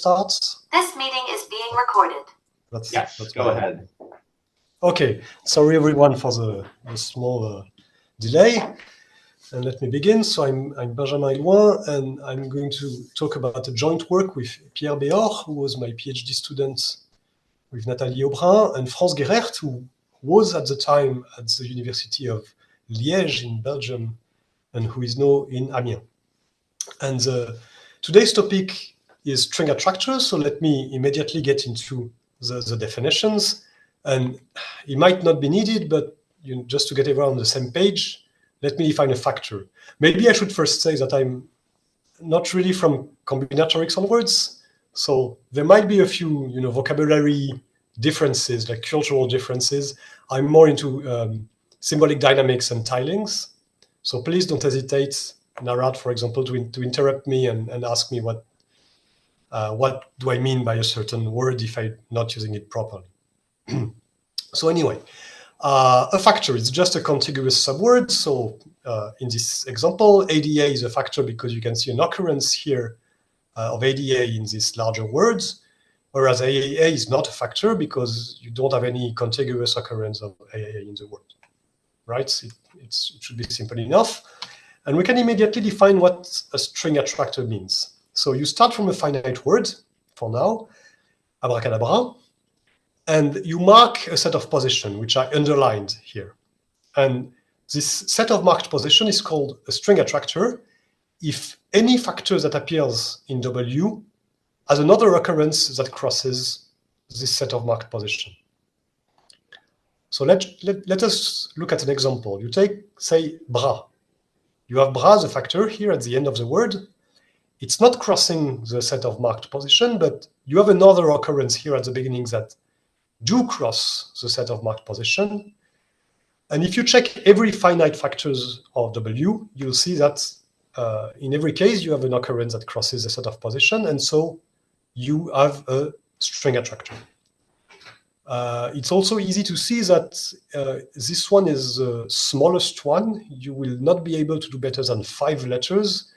start? This meeting is being recorded. Yes, go ahead. Okay, sorry everyone for the small delay. And let me begin. So I'm Benjamin Hellouin, and I'm going to talk about a joint work with Pierre Béor, who was my PhD student with Nathalie Aubrin, and France Gerert, who was at the time at the University of Liège in Belgium, and who is now in Amiens. And today's topic is string attractors, so let me immediately get into the definitions. And it might not be needed, but just to get everyone on the same page, let me define a factor. Maybe I should first say that I'm not really from combinatorics onwards, so there might be a few vocabulary differences, like cultural differences. I'm more into symbolic dynamics and tilings, so please don't hesitate, Narad, for example, to interrupt me and ask me what do I mean by a certain word if I'm not using it properly. So anyway, a factor is just a contiguous subword. So in this example, ADA is a factor because you can see an occurrence here of ADA in these larger words, whereas AAA is not a factor because you don't have any contiguous occurrence of AAA in the word, right? It should be simple enough. And we can immediately define what a string attractor means. So you start from a finite word, for now, abracadabra, and you mark a set of position, which are underlined here. And this set of marked position is called a string attractor if any factor that appears in W has another occurrence that crosses this set of marked position. So let us look at an example. You take, say, bras. You have bras as a factor here at the end of the word. It's not crossing the set of marked position, but you have another occurrence here at the beginning that do cross the set of marked position. And if you check every finite factors of W, you'll see that in every case, you have an occurrence that crosses the set of position. And so you have a string attractor. It's also easy to see that this one is the smallest one. You will not be able to do better than 5 letters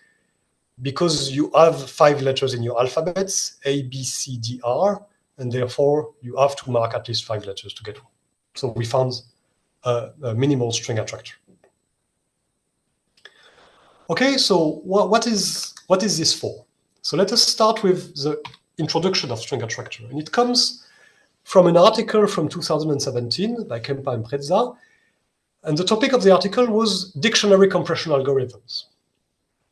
because you have 5 letters in your alphabets, A, B, C, D, R, and therefore you have to mark at least 5 letters to get one. So we found a minimal string attractor. Okay, so what is this for? So let us start with the introduction of string attractor. And it comes from an article from 2017 by Kempa and Prezza. And the topic of the article was dictionary compression algorithms.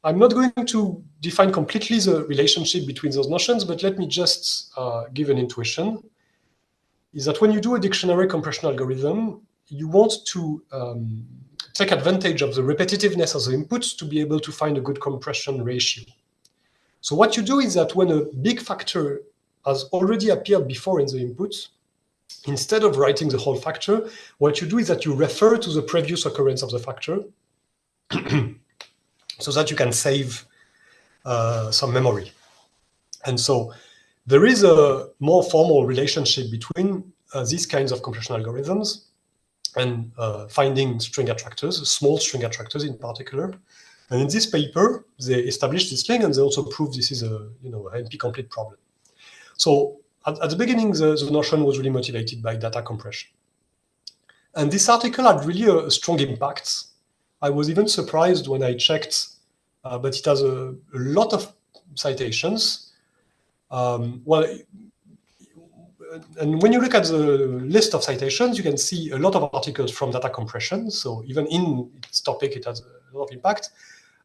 I'm not going to define completely the relationship between those notions, but let me just give an intuition. Is that when you do a dictionary compression algorithm, you want to take advantage of the repetitiveness of the inputs to be able to find a good compression ratio. So what you do is that when a big factor has already appeared before in the input, instead of writing the whole factor, what you do is that you refer to the previous occurrence of the factor so that you can save some memory. And so there is a more formal relationship between these kinds of compression algorithms and finding string attractors, small string attractors in particular. And in this paper, they established this link, and they also proved this is a NP-complete problem. So at the beginning, the notion was really motivated by data compression. And this article had really a strong impact. I was even surprised when I checked, but it has a lot of citations. And when you look at the list of citations, you can see a lot of articles from data compression. So even in its topic, it has a lot of impact,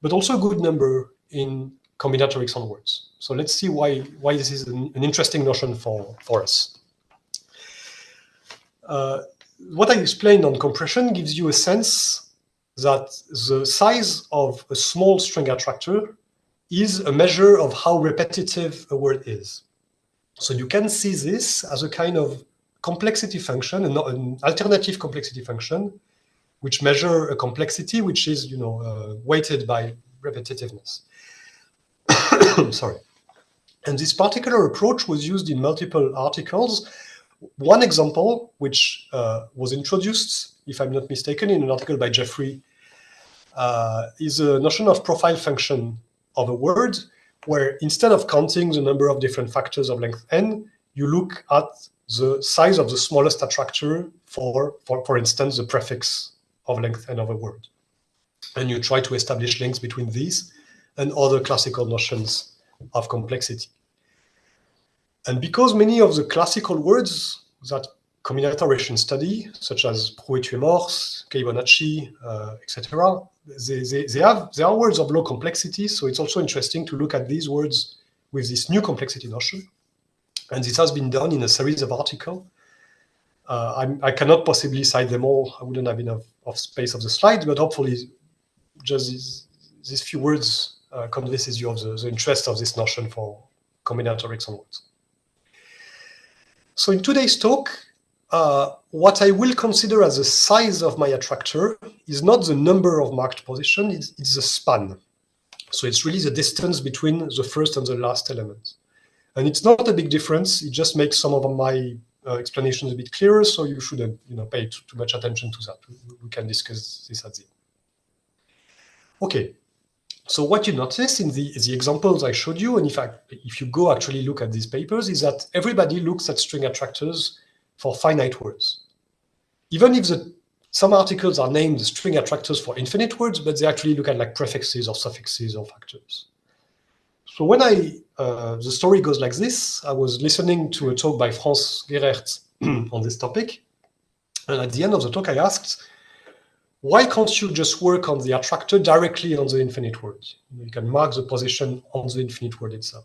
but also a good number in combinatorics onwards. So let's see why this is an interesting notion for us. What I explained on compression gives you a sense that the size of a small string attractor is a measure of how repetitive a word is. So you can see this as a kind of complexity function, an alternative complexity function, which measure a complexity which is weighted by repetitiveness. Sorry. And this particular approach was used in multiple articles. One example, which was introduced, if I'm not mistaken, in an article by Jeffrey, is a notion of profile function of a word, where instead of counting the number of different factors of length n, you look at the size of the smallest attractor for instance, the prefix of length n of a word. And you try to establish links between these and other classical notions of complexity. And because many of the classical words that combinatorics study, such as Prouet-Tuemors, Fibonacci, etc., they are words of low complexity, so it's also interesting to look at these words with this new complexity notion. And this has been done in a series of articles. I cannot possibly cite them all. I wouldn't have enough of space of the slides, but hopefully just these few words convinces you of the interest of this notion for combinatorics on words. So in today's talk, what I will consider as the size of my attractor is not the number of marked positions, it's the span. So it's really the distance between the first and the last element. And it's not a big difference, it just makes some of my explanations a bit clearer, so you shouldn't pay too much attention to that. We can discuss this at the end. Okay, so what you notice in the examples I showed you, and if you go actually look at these papers, is that everybody looks at string attractors for finite words. Even if some articles are named string attractors for infinite words, but they actually look at like prefixes or suffixes or factors. So when the story goes like this, I was listening to a talk by Franz Gerert on this topic. And at the end of the talk, I asked, why can't you just work on the attractor directly on the infinite word? You can mark the position on the infinite word itself.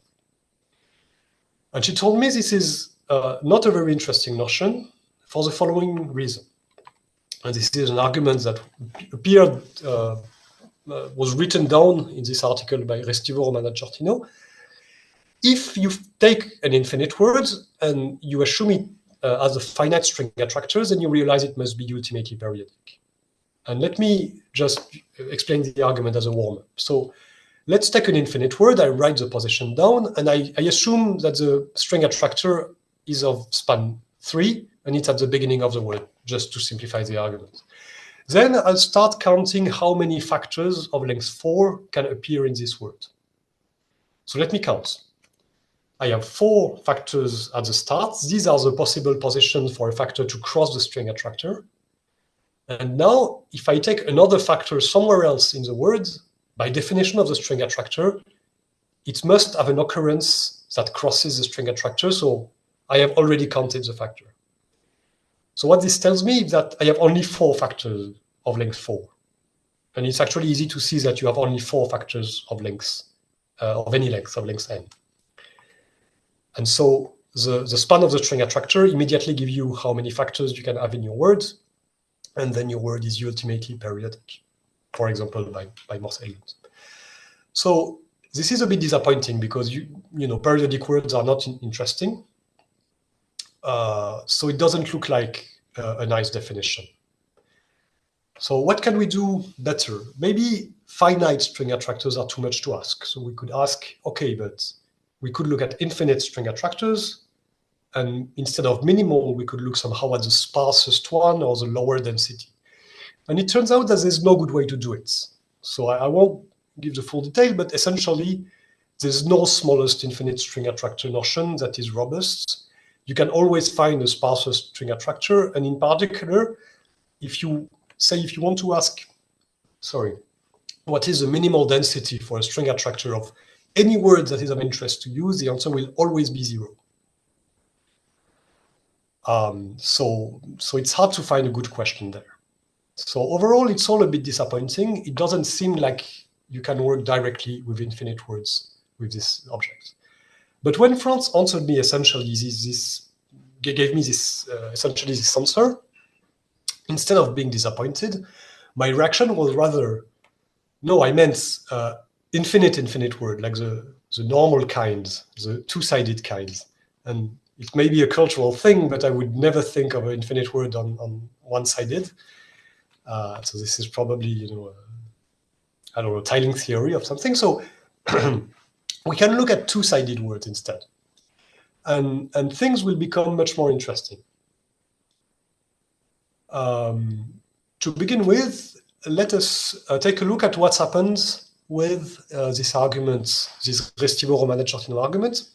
And she told me this is not a very interesting notion for the following reason. And this is an argument that appeared, was written down in this article by Restivo, Romana Ciortino. If you take an infinite word and you assume it as a finite string attractor, then you realize it must be ultimately periodic. And let me just explain the argument as a warm-up. So let's take an infinite word. I write the position down, and I assume that the string attractor is of span 3, and it's at the beginning of the word, just to simplify the argument. Then I'll start counting how many factors of length 4 can appear in this word. So let me count. I have 4 factors at the start. These are the possible positions for a factor to cross the string attractor. And now, if I take another factor somewhere else in the word, by definition of the string attractor, it must have an occurrence that crosses the string attractor, so I have already counted the factor. So what this tells me is that I have only 4 factors of length 4. And it's actually easy to see that you have only 4 factors of length, of any length, of length n. And so the span of the string attractor immediately gives you how many factors you can have in your word, and then your word is ultimately periodic, for example, by Morse elements. So this is a bit disappointing because periodic words are not interesting. So it doesn't look like a nice definition. So what can we do better? Maybe finite string attractors are too much to ask. So we could ask, okay, but we could look at infinite string attractors, and instead of minimal, we could look somehow at the sparsest one or the lower density. And it turns out that there's no good way to do it. So I won't give the full detail, but essentially, there's no smallest infinite string attractor notion that is robust. You can always find the sparsest string attractor. And in particular, if you want to ask, what is the minimal density for a string attractor of any word that is of interest to you, the answer will always be 0. So it's hard to find a good question there. So overall, it's all a bit disappointing. It doesn't seem like you can work directly with infinite words with this object. But when Franz answered me essentially gave me this essentially this answer, instead of being disappointed, my reaction was rather, no, I meant infinite word, like the normal kinds, the two-sided kinds. And it may be a cultural thing, but I would never think of an infinite word on one-sided. So this is probably, I don't know, tiling theory of something. So we can look at two-sided words instead. And things will become much more interesting. To begin with, let us take a look at what's happened with this argument, this restivo-romanette shortening argument,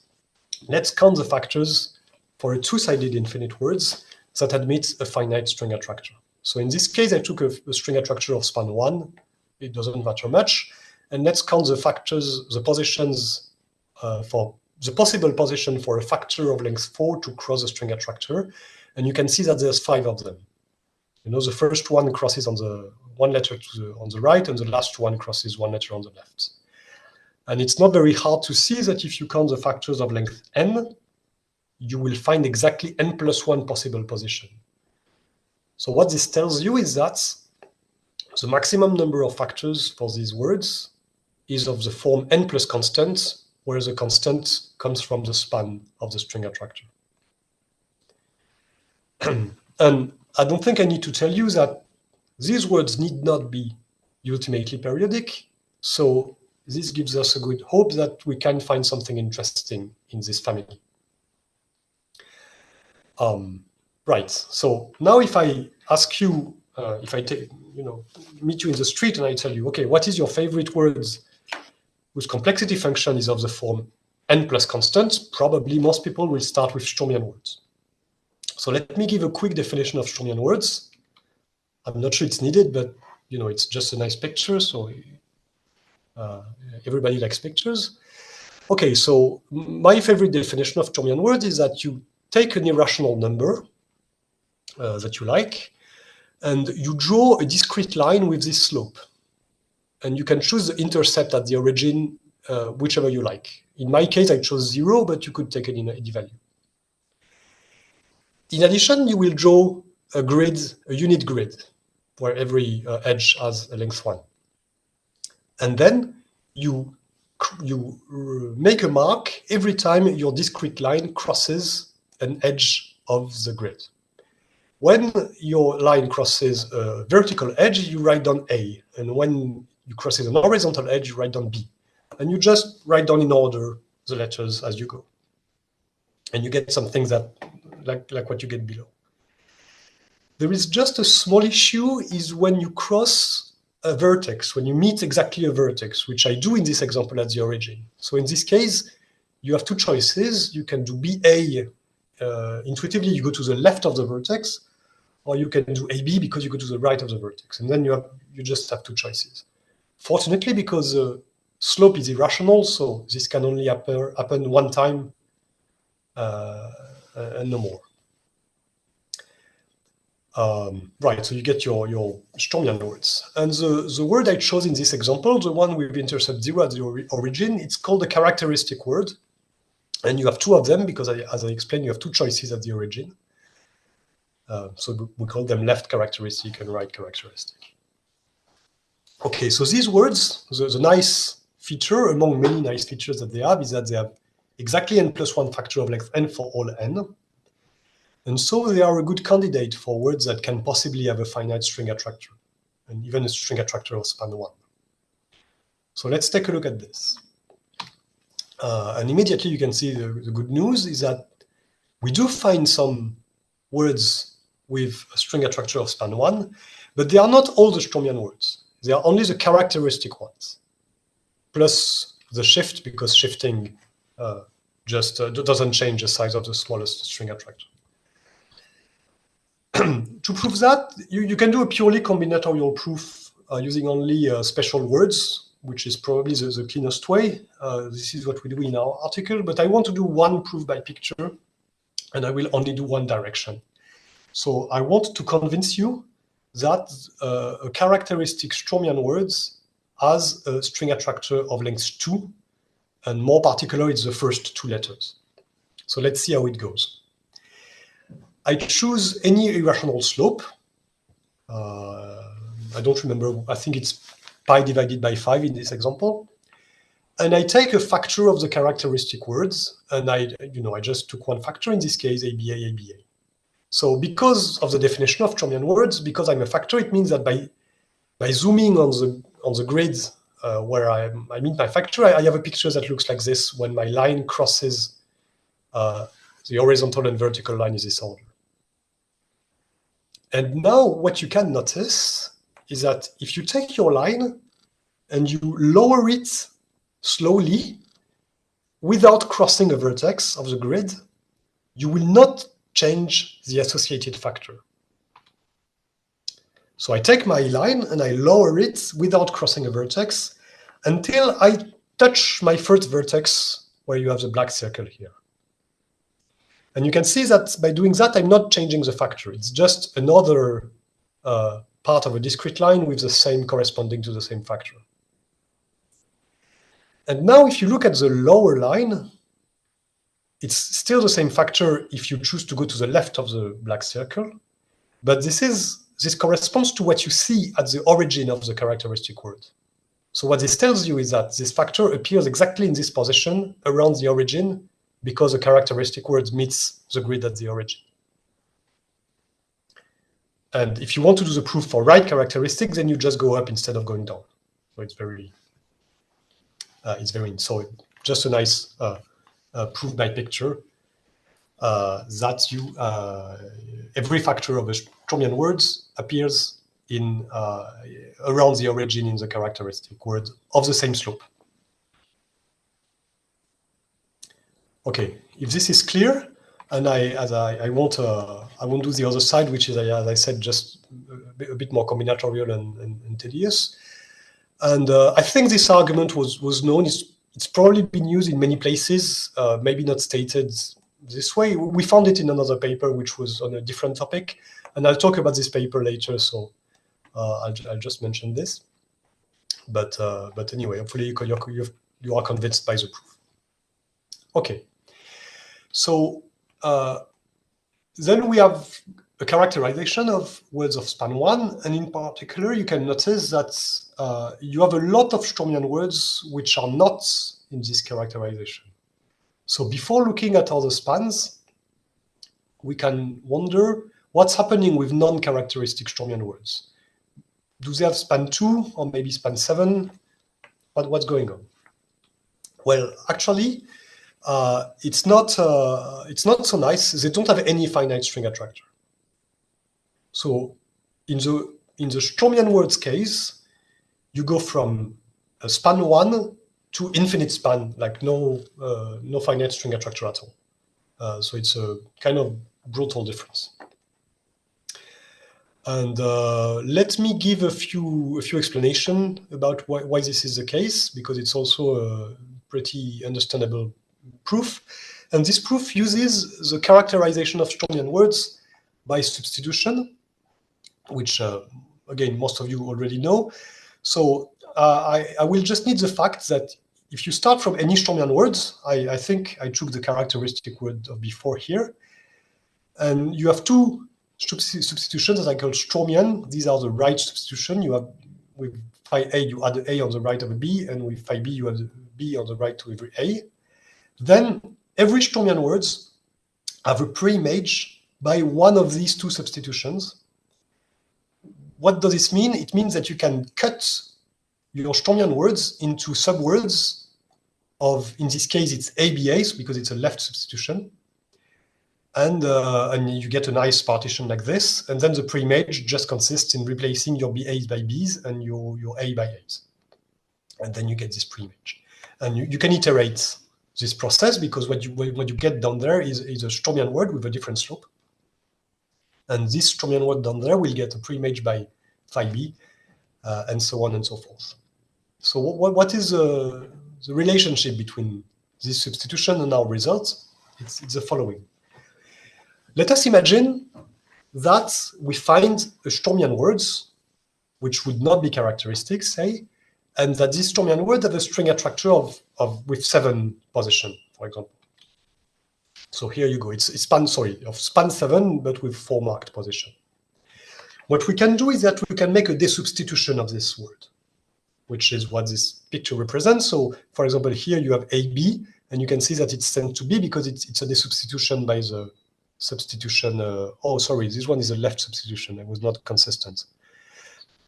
let's count the factors for a two-sided infinite words that admit a finite string attractor. So in this case, I took a string attractor of span 1. It doesn't matter much. And let's count the factors, the positions for the possible position for a factor of length 4 to cross the string attractor. And you can see that there's 5 of them. You know, the first one crosses on the one letter on the right, and the last one crosses one letter on the left. And it's not very hard to see that if you count the factors of length n, you will find exactly n plus 1 possible position. So what this tells you is that the maximum number of factors for these words is of the form n plus constant, where the constant comes from the span of the string attractor. And I don't think I need to tell you that these words need not be ultimately periodic. So this gives us a good hope that we can find something interesting in this family. Right. So now if I ask you, if I take, meet you in the street and I tell you, okay, what is your favorite words whose complexity function is of the form n plus constant? Probably most people will start with Sturmian words. So let me give a quick definition of Sturmian words. I'm not sure it's needed, but it's just a nice picture. So everybody likes pictures. Okay, so my favorite definition of Sturmian words is that you take an irrational number that you like, and you draw a discrete line with this slope. And you can choose the intercept at the origin, whichever you like. In my case, I chose 0, but you could take any value. In addition, you will draw a grid, a unit grid, where every edge has a length 1. And then you make a mark every time your discrete line crosses an edge of the grid. When your line crosses a vertical edge, you write down A. And when you cross an horizontal edge, you write down B. And you just write down in order the letters as you go. And you get some things that, like what you get below. There is just a small issue is when you cross a vertex, when you meet exactly a vertex, which I do in this example at the origin. So in this case, you have two choices. You can do BA. Intuitively, you go to the left of the vertex, or you can do AB because you go to the right of the vertex. And then you just have two choices. Fortunately, because the slope is irrational, so this can only happen one time and no more. Right, so you get your Sturmian words. And the word I chose in this example, the one with intercept 0 at the origin, it's called a characteristic word. And you have two of them because, as I explained, you have two choices at the origin. So we call them left characteristic and right characteristic. Okay, so these words, the nice feature among many nice features that they have is that they have exactly n plus 1 factor of length n for all n. And so they are a good candidate for words that can possibly have a finite string attractor, and even a string attractor of span 1. So let's take a look at this. And immediately you can see the good news is that we do find some words with a string attractor of span 1, but they are not all the Sturmian words. They are only the characteristic ones, plus the shift, because shifting just doesn't change the size of the smallest string attractor. To prove that, you can do a purely combinatorial proof using only special words, which is probably the cleanest way. This is what we do in our article, but I want to do one proof by picture, and I will only do one direction. So I want to convince you that a characteristic Sturmian words has a string attractor of length 2, and more particular, it's the first two letters. So let's see how it goes. I choose any irrational slope. I don't remember, I think it's pi divided by 5 in this example. And I take a factor of the characteristic words, and I just took one factor, in this case, ABA, ABA. So because of the definition of Sturmian words, because I'm a factor, it means that by zooming on the grid where I meet my factor, I have a picture that looks like this when my line crosses the horizontal and vertical line in this order. And now what you can notice is that if you take your line and you lower it slowly without crossing a vertex of the grid, you will not change the associated factor. So I take my line and I lower it without crossing a vertex until I touch my first vertex where you have the black circle here. And you can see that by doing that, I'm not changing the factor. It's just another part of a discrete line with the same corresponding to the same factor. And now if you look at the lower line, it's still the same factor if you choose to go to the left of the black circle, but this corresponds to what you see at the origin of the characteristic word. So what this tells you is that this factor appears exactly in this position around the origin because the characteristic word meets the grid at the origin. And if you want to do the proof for right characteristic, then you just go up instead of going down. So it's very so just a nice proof by picture that you every factor of a Stromian words appears in around the origin in the characteristic word of the same slope. Okay, if this is clear, and I won't do the other side, which is, as I said, just a bit more combinatorial and tedious. And I think this argument was known. It's probably been used in many places, maybe not stated this way. We found it in another paper, which was on a different topic, and I'll talk about this paper later. So I'll just mention this. But anyway, hopefully you are convinced by the proof. Okay. So then we have a characterization of words of span 1, and in particular, you can notice that you have a lot of Stromian words which are not in this characterization. So before looking at other spans, we can wonder what's happening with non-characteristic Stromian words. Do they have span 2 or maybe span 7? What's going on? Well, actually, it's not so nice. They don't have any finite string attractor. So in the Stromian words case, you go from a span 1 to infinite span, like no finite string attractor at all. So it's a kind of brutal difference. And let me give a few explanations about why this is the case, because it's also a pretty understandable proof. And this proof uses the characterization of Stromian words by substitution, which, again, most of you already know. So I will just need the fact that if you start from any Stromian words, I think I took the characteristic word of before here, and you have two substitutions that I call Stromian. These are the right substitution. You have with phi A, you add a on the right of a b, and with phi b, you add a b on the right to every a. Then every Stromian words have a pre-image by one of these two substitutions. What does this mean? It means that you can cut your Stromian words into subwords of, in this case, it's ABAs because it's a left substitution. And you get a nice partition like this. And then the pre-image just consists in replacing your BAs by Bs and your A by As. And then you get this pre-image. And you can iterate this process because what you get down there is a Stromian word with a different slope. And this Stromian word down there will get a pre-image by phi b, and so on and so forth. So what is the relationship between this substitution and our results? It's the following. Let us imagine that we find a Stromian words, which would not be characteristic, say, and that this Stromian word have a string attractor with 7 position, for example. So here you go. It's span 7, but with 4 marked position. What we can do is that we can make a desubstitution of this word, which is what this picture represents. So, for example, here you have AB, and you can see that it's sent to B because it's a desubstitution by the substitution. Oh, sorry, this one is a left substitution. It was not consistent.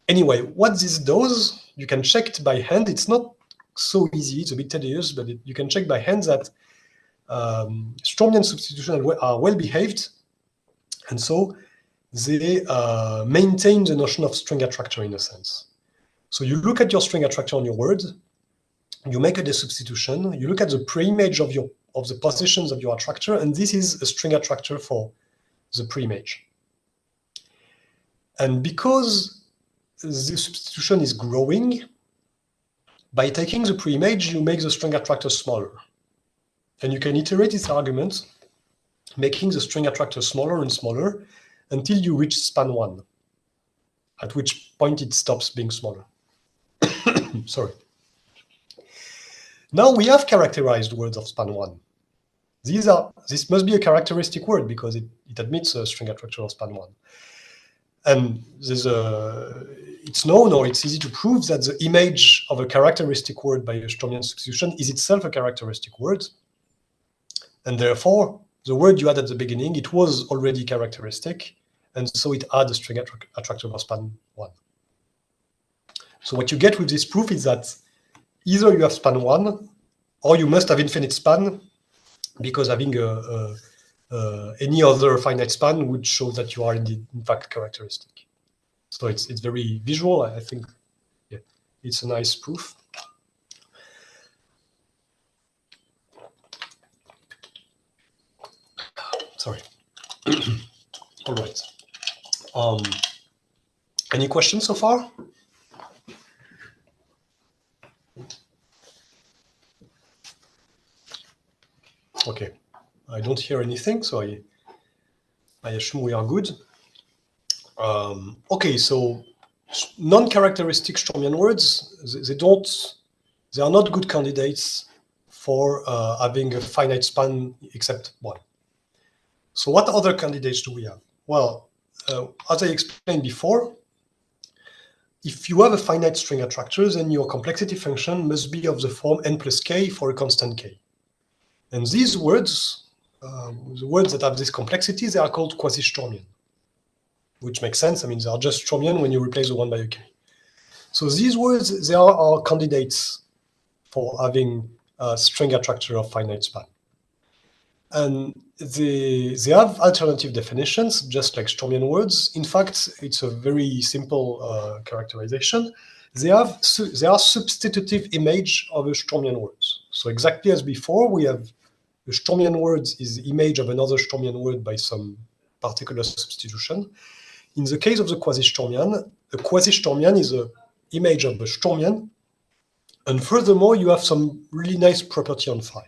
Anyway, what this does, you can check it by hand. It's not so easy. It's a bit tedious, but you can check by hand that Stromian substitutions are well behaved, and so they maintain the notion of string attractor in a sense. So you look at your string attractor on your word, you make a desubstitution, you look at the pre-image of the positions of your attractor, and this is a string attractor for the pre-image. And because the substitution is growing, by taking the pre-image, you make the string attractor smaller. And you can iterate this argument, making the string attractor smaller and smaller until you reach span 1, at which point it stops being smaller. Sorry. Now we have characterized words of span 1. This must be a characteristic word because it admits a string attractor of span 1. And it's known, or it's easy to prove, that the image of a characteristic word by a Sturmian substitution is itself a characteristic word. And therefore, the word you had at the beginning, it was already characteristic, and so it had a string attractor of span 1. So what you get with this proof is that either you have span 1, or you must have infinite span, because having any other finite span would show that you are in fact characteristic. So it's very visual. I think, yeah, it's a nice proof. Sorry. All right. Any questions so far? Okay. I don't hear anything, so I assume we are good. Okay, so non-characteristic Sturmian words, they are not good candidates for having a finite span except 1. So what other candidates do we have? Well, as I explained before, if you have a finite string attractor, then your complexity function must be of the form n plus k for a constant k. And these words, the words that have this complexity, they are called quasi-Sturmian, which makes sense. I mean, they are just Sturmian when you replace the 1 by a k. So these words, they are candidates for having a string attractor of finite span. And they have alternative definitions, just like Sturmian words. In fact, it's a very simple characterization. They are substitutive image of a Sturmian words. So exactly as before, we have the Sturmian words is the image of another Sturmian word by some particular substitution. In the case of the quasi-Sturmian, a quasi-Sturmian is an image of a Sturmian. And furthermore, you have some really nice property on phi.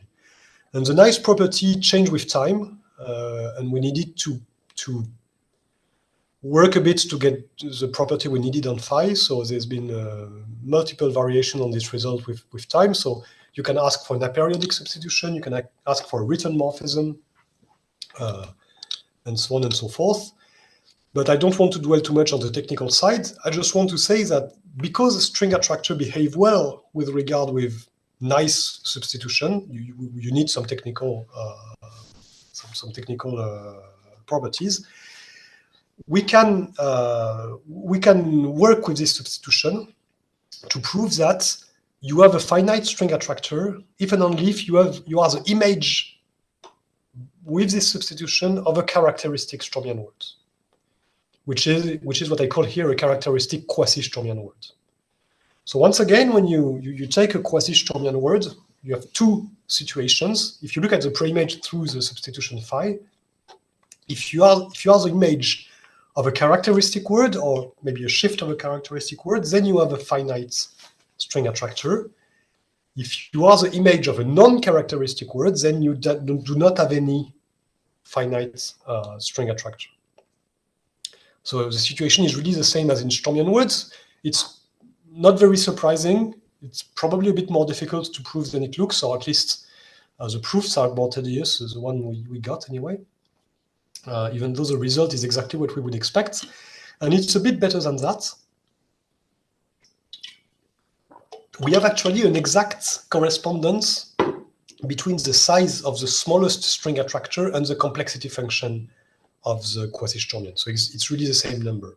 And the nice property changed with time, and we needed to work a bit to get the property we needed on phi. So there's been multiple variation on this result with time. So you can ask for an aperiodic substitution, you can ask for a return morphism, and so on and so forth. But I don't want to dwell too much on the technical side. I just want to say that because a string attractor behave well with regard with nice substitution, you need some technical properties. We can work with this substitution to prove that you have a finite string attractor if and only if you are the image with this substitution of a characteristic Sturmian word, which is what I call here a characteristic quasi-Sturmian word. So once again, when you take a quasi-Sturmian word, you have two situations. If you look at the pre-image through the substitution phi, if you are the image of a characteristic word or maybe a shift of a characteristic word, then you have a finite string attractor. If you are the image of a non-characteristic word, then you do not have any finite string attractor. So the situation is really the same as in Sturmian words. It's not very surprising. It's probably a bit more difficult to prove than it looks, or at least the proofs are more tedious, the one we got anyway, even though the result is exactly what we would expect. And it's a bit better than that. We have actually an exact correspondence between the size of the smallest string attractor and the complexity function of the quasi-Sturmian. So it's really the same number.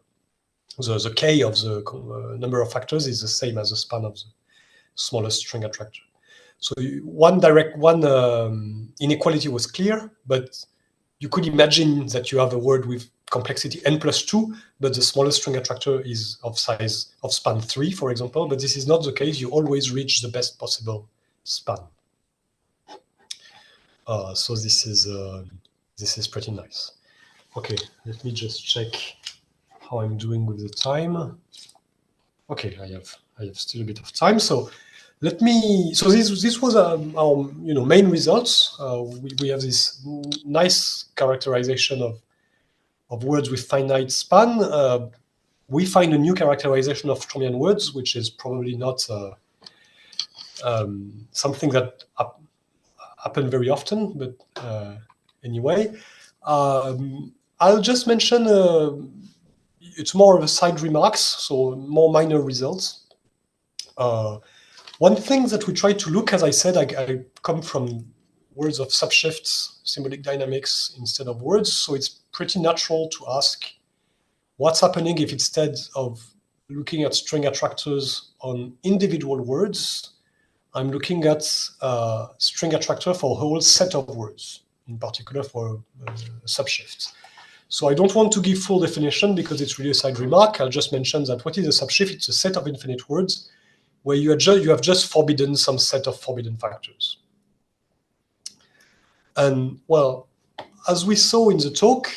The k of the number of factors is the same as the span of the smallest string attractor. So one inequality was clear, but you could imagine that you have a word with complexity n+2, but the smallest string attractor is of size of span 3, for example. But this is not the case. You always reach the best possible span. So this is pretty nice. Okay, let me just check how I'm doing with the time. Okay, I have still a bit of time. So let me. So this was our main results. We have this nice characterization of words with finite span. We find a new characterization of Stromian words, which is probably not something that happen very often, but anyway, I'll just mention it's more of a side remarks, so more minor results. One thing that we try to look, as I said, I come from words of subshifts, symbolic dynamics instead of words, so it's pretty natural to ask what's happening if instead of looking at string attractors on individual words, I'm looking at string attractor for a whole set of words, in particular for subshifts. So I don't want to give full definition because it's really a side remark. I'll just mention that what is a subshift? It's a set of infinite words where you have just forbidden some set of forbidden factors. And well, as we saw in the talk,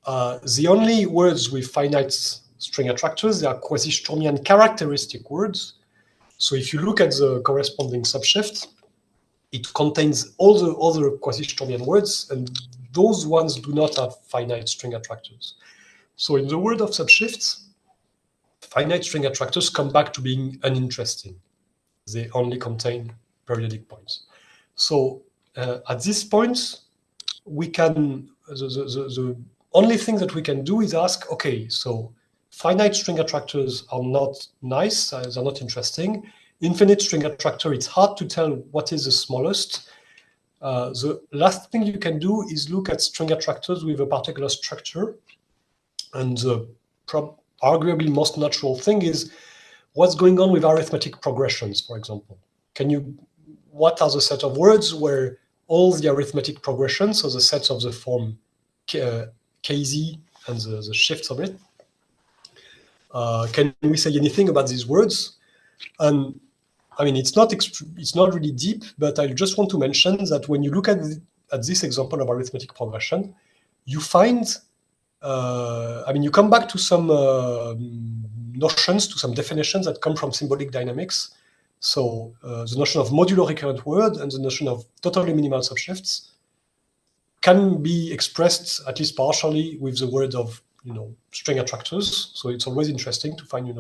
the only words with finite string attractors, they are quasi-Sturmian characteristic words. So if you look at the corresponding subshift, it contains all the other quasi-Sturmian words, and those ones do not have finite string attractors. So in the world of subshifts, finite string attractors come back to being uninteresting. They only contain periodic points. So at this point, we can, the only thing that we can do is ask, okay, so finite string attractors are not nice, they're not interesting. Infinite string attractor, it's hard to tell what is the smallest. The last thing you can do is look at string attractors with a particular structure. And the arguably most natural thing is what's going on with arithmetic progressions, for example. What are the set of words where all the arithmetic progressions, so the sets of the form KZ and the shifts of it, can we say anything about these words? And I mean, it's not really deep, but I just want to mention that when you look at this example of arithmetic progression, you find, you come back to some notions, to some definitions that come from symbolic dynamics. So the notion of modulo recurrent word and the notion of totally minimal subshifts can be expressed at least partially with the word of string attractors. So it's always interesting to find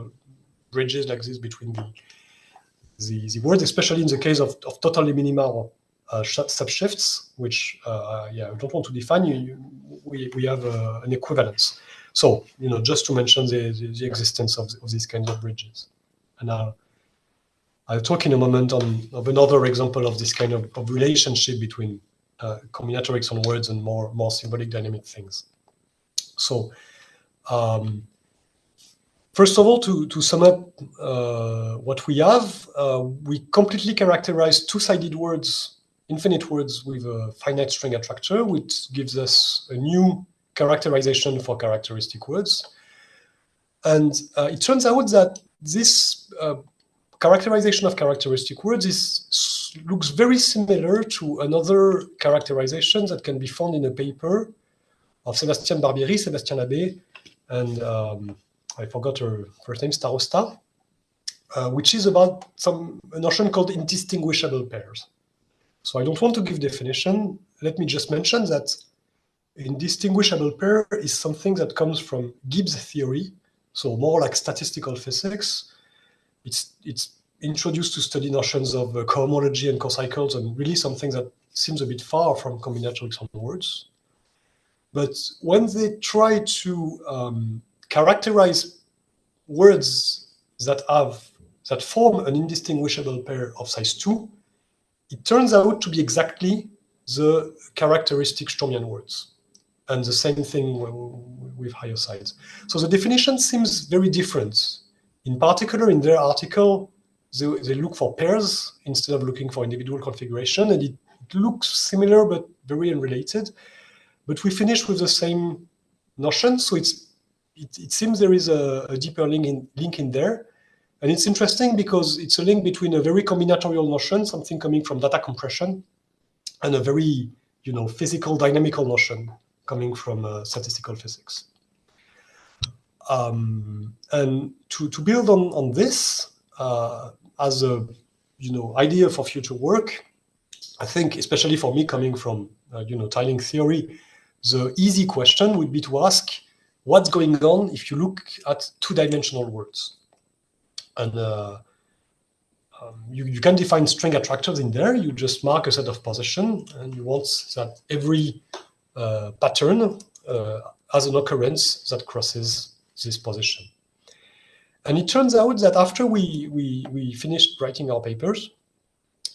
bridges like this between the words, especially in the case of totally minimal subshifts, which I don't want to define. We have an equivalence. So just to mention the existence of these kinds of bridges, and I'll talk in a moment of another example of this kind of relationship between combinatorics on words and more symbolic dynamic things. So first of all, to sum up what we have, we completely characterize two-sided words, infinite words with a finite string attractor, which gives us a new characterization for characteristic words. And it turns out that this characterization of characteristic words looks very similar to another characterization that can be found in a paper of Sébastien Barbieri, Sébastien Abbé, and I forgot her first name, Starosta, which is about a notion called indistinguishable pairs. So I don't want to give definition. Let me just mention that indistinguishable pair is something that comes from Gibbs theory, so more like statistical physics. It's introduced to study notions of cohomology and cocycles, and really something that seems a bit far from combinatorics on words. But when they try to characterize words that form an indistinguishable pair of size 2, it turns out to be exactly the characteristic Sturmian words. And the same thing with higher sides. So the definition seems very different. In particular, in their article, they look for pairs instead of looking for individual configuration, and it looks similar but very unrelated. but we finish with the same notion. So it seems there is a deeper link in there. And it's interesting because it's a link between a very combinatorial notion, something coming from data compression, and a very, physical, dynamical notion coming from statistical physics. And to build on this as a, idea for future work, I think, especially for me coming from, tiling theory, the easy question would be to ask, what's going on if you look at two-dimensional words? And you can define string attractors in there. You just mark a set of position, and you want that every pattern has an occurrence that crosses this position. And it turns out that after we finished writing our papers,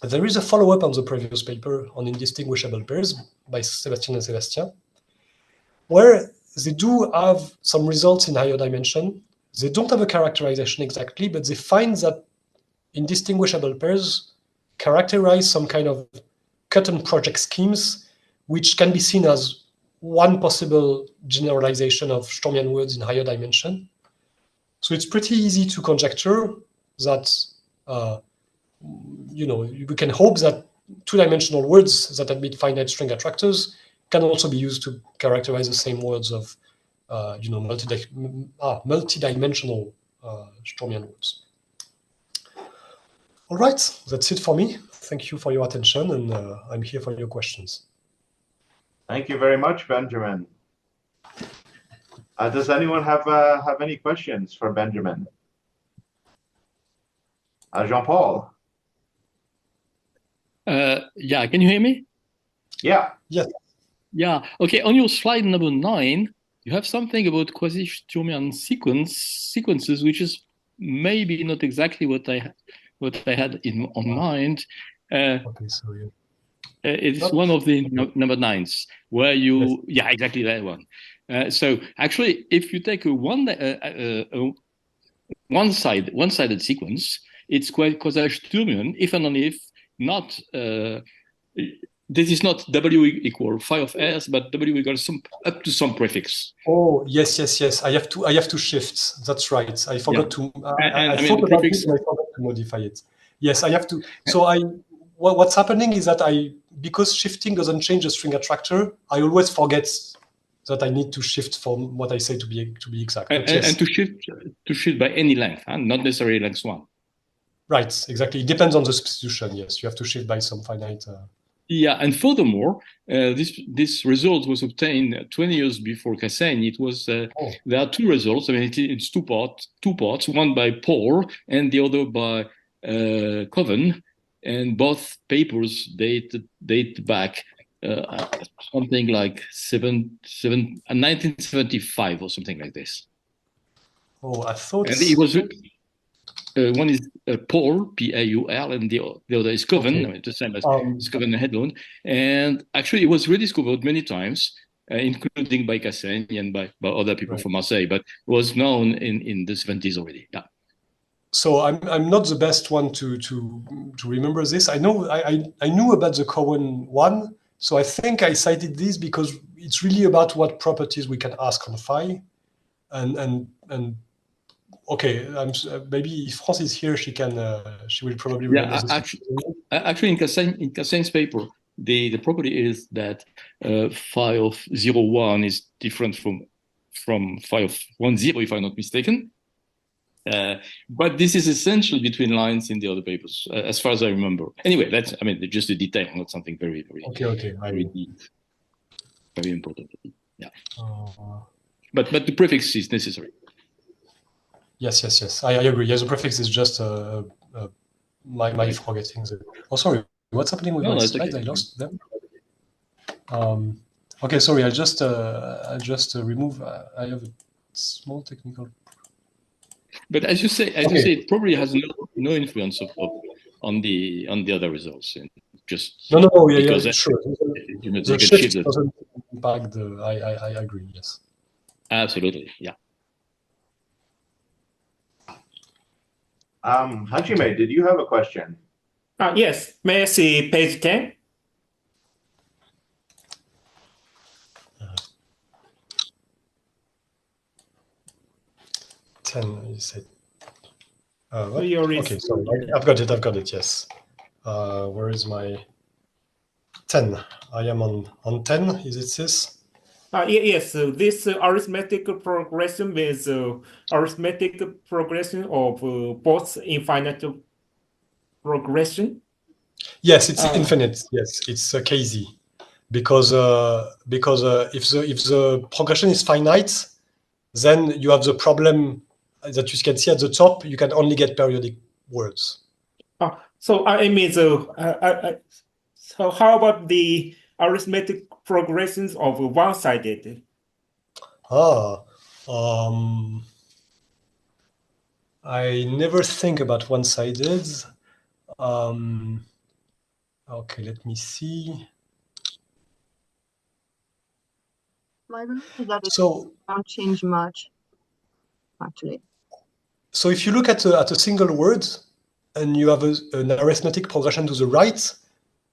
there is a follow-up on the previous paper on indistinguishable pairs by Sébastien and Sébastien, where they do have some results in higher dimension. They don't have a characterization exactly, but they find that indistinguishable pairs characterize some kind of cut and project schemes, which can be seen as one possible generalization of Sturmian words in higher dimension. So it's pretty easy to conjecture that, you can hope that two-dimensional words that admit finite string attractors can also be used to characterize the same words of, multi-dimensional Sturmian words. All right, that's it for me. Thank you for your attention, and I'm here for your questions. Thank you very much, Benjamin. Does anyone have any questions for Benjamin? Jean-Paul? Yeah, can you hear me? Yeah. Yes. Yeah, okay, on your slide number 9, you have something about quasi-Sturmian sequences, which is maybe not exactly what I had on mind. Okay, so yeah. It's one of the number 9s where you, yes. Yeah, exactly that one. So actually, if you take a one-sided sequence, it's quite quasi-Sturmian, if and only if not. This is not W equal phi of S, but W equals up to some prefix. Oh yes. I have to shift. That's right. I forgot to. I thought about it and I forgot to modify it. Yes, I have to. So what's happening is that because shifting doesn't change the string attractor, I always forget that I need to shift from what I say to be exact. And to shift by any length, not necessarily length 1. Right. Exactly. It depends on the substitution. Yes, you have to shift by some finite. Yeah, and furthermore, this result was obtained 20 years before Cassaigne. It was there are two results. I mean, it's two parts. One by Paul and the other by Coven, and both papers date back something like 1975 or something like this. Oh, I thought. And it was. One is Paul, P-A-U-L, and the other is Coven, okay. I mean, the same as Coven and Hellouin. And actually, it was rediscovered many times, including by Cassaigne and by other people from Marseille, but was known in the 70s already. Yeah. So I'm not the best one to remember this. I know I knew about the Cohen one, so I think I cited this because it's really about what properties we can ask on phi, and. Okay, maybe if France is here, she will probably remember this. Actually, in Cassaigne's paper, the property is that phi of 0,1 is different from phi of 1,0, if I'm not mistaken. But this is essentially between lines in the other papers, as far as I remember. Anyway, that's just a detail, not something very, very very deep, very important. Yeah. But the prefix is necessary. Yes. I agree. Yes, the prefix is just my forgetting. Oh, sorry. What's happening with my slides? Okay. I lost them. Okay, sorry. I just remove. I have a small technical. But as you say, it probably has no influence on the other results. And just no. Yeah, sure. The shift doesn't impact the. I agree. Yes. Absolutely. Yeah. Hajime, did you have a question? Yes. May I see page 10? 10, you said. So What? your Okay, sorry, I've got it, yes. Where is my 10? I am on 10, is it this? Yes, this arithmetic progression is arithmetic progression of both infinite progression. Yes, it's infinite. Yes, it's KZ. Because if the progression is finite, then you have the problem that you can see at the top. You can only get periodic words. So I mean, so how about the arithmetic progressions of one-sided? I never think about one-sided. Okay, let me see. My belief is that it So won't change much, actually. So if you look at a single word and you have an arithmetic progression to the right,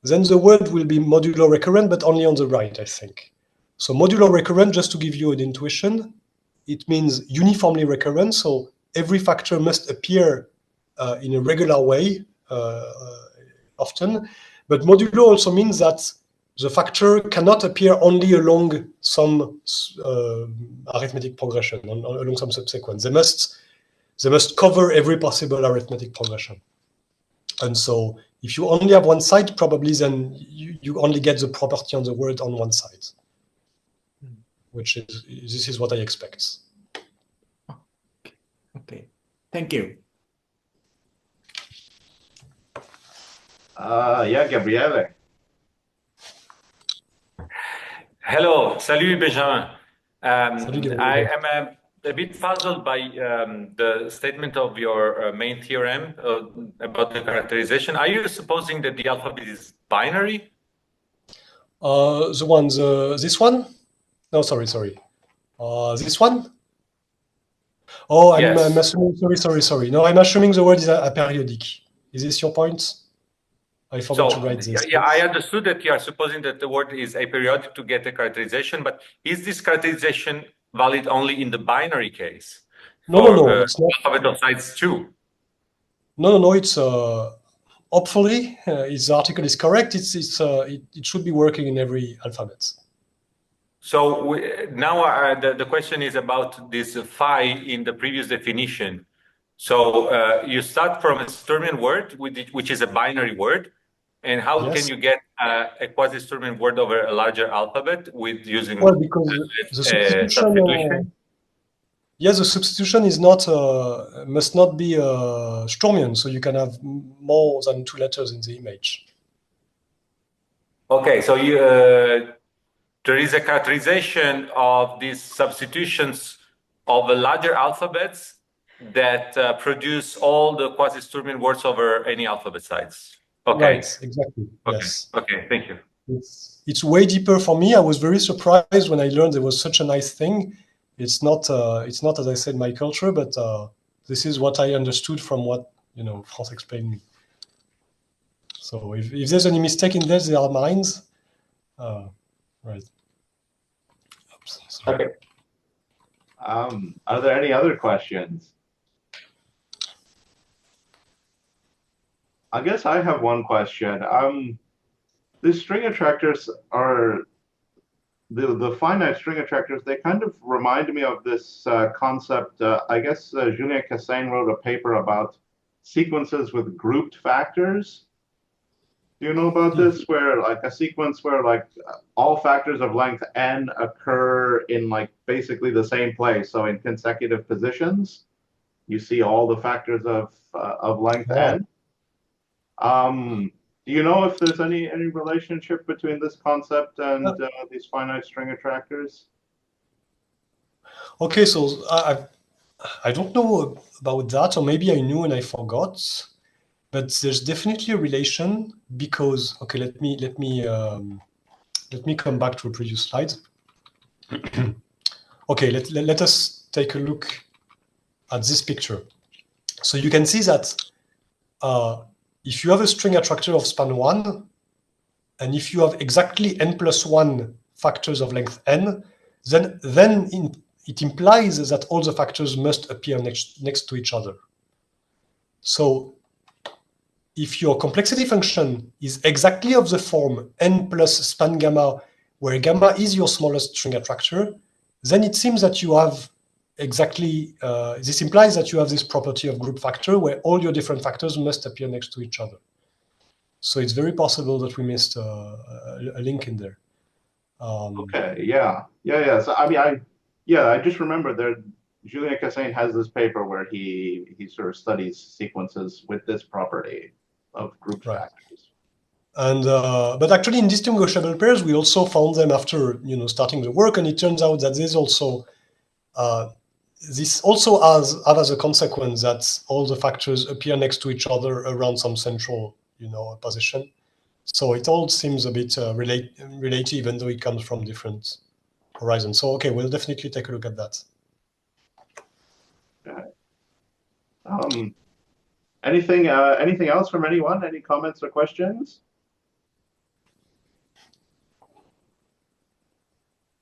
then the word will be modulo recurrent, but only on the right, I think. So modulo recurrent, just to give you an intuition, it means uniformly recurrent. So every factor must appear in a regular way often. But modulo also means that the factor cannot appear only along some arithmetic progression, along some subsequence. They must cover every possible arithmetic progression. And so if you only have one side, probably then you only get the property on the word on one side, which is, this is what I expect. Okay, thank you. Yeah, Gabriele. Hello, salut Benjamin. Salut, Gabriele. I am a bit puzzled by the statement of your main theorem about the characterization. Are you supposing that the alphabet is binary? This one? No, sorry. This one? Oh, I'm Yes. assuming, sorry. No, I'm assuming the word is aperiodic. Is this your point? I forgot to write this. Yeah, I understood that you are supposing that the word is aperiodic to get a characterization, but is this characterization valid only in the binary case? No, it's not. Alphabet of size 2? No, it's hopefully, if the article is correct, it should be working in every alphabet. So now the question is about this phi in the previous definition. So you start from a Sturmian word, which is a binary word, and how Yes. can you get a quasi-Sturmian word over a larger alphabet with using because the substitution. substitution? Yes, the substitution is not must not be Sturmian, so you can have more than 2 letters in the image. Okay, so there is a characterization of these substitutions of the larger alphabets that produce all the quasi-Sturmian words over any alphabet size. Okay. Right, exactly. Okay. Yes. Okay, thank you. It's way deeper for me. I was very surprised when I learned there was such a nice thing. It's not, as I said, my culture, but this is what I understood from what France explained me. So if there's any mistake in this, they are mine. Right. Oops, sorry. Okay. Are there any other questions? I guess I have one question. The string attractors are the finite string attractors. They kind of remind me of this concept. I guess Julien Cassagne wrote a paper about sequences with grouped factors. Do you know about this? Where like a sequence where like all factors of length n occur in like basically the same place, so in consecutive positions, you see all the factors of length n. Do you know if there's any relationship between this concept and these finite string attractors? Okay, so I don't know about that, or maybe I knew and I forgot. But there's definitely a relation because let me come back to a previous slide. Okay, let us take a look at this picture. So you can see that if you have a string attractor of span 1, and if you have exactly n plus 1 factors of length n, then it implies that all the factors must appear next to each other. So if your complexity function is exactly of the form n plus span gamma, where gamma is your smallest string attractor, then it seems that you have exactly, this implies that you have this property of group factor where all your different factors must appear next to each other. So it's very possible that we missed a link in there. Okay, yeah. So I mean, I just remember there, Julien Cassagne has this paper where he sort of studies sequences with this property of group factors. And but actually, in distinguishable pairs, we also found them after starting the work, and it turns out that there's also this also has as a consequence that all the factors appear next to each other around some central position. So it all seems a bit related, even though it comes from different horizons. So okay, we'll definitely take a look at that. Okay. Anything else from anyone? Any comments or questions?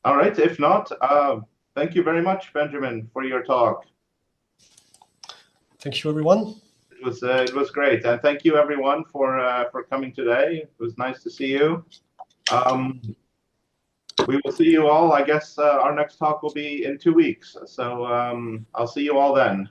All right. If not, thank you very much, Benjamin, for your talk. Thank you, everyone. It was great, and thank you everyone for coming today. It was nice to see you. We will see you all. I guess our next talk will be in 2 weeks. So I'll see you all then.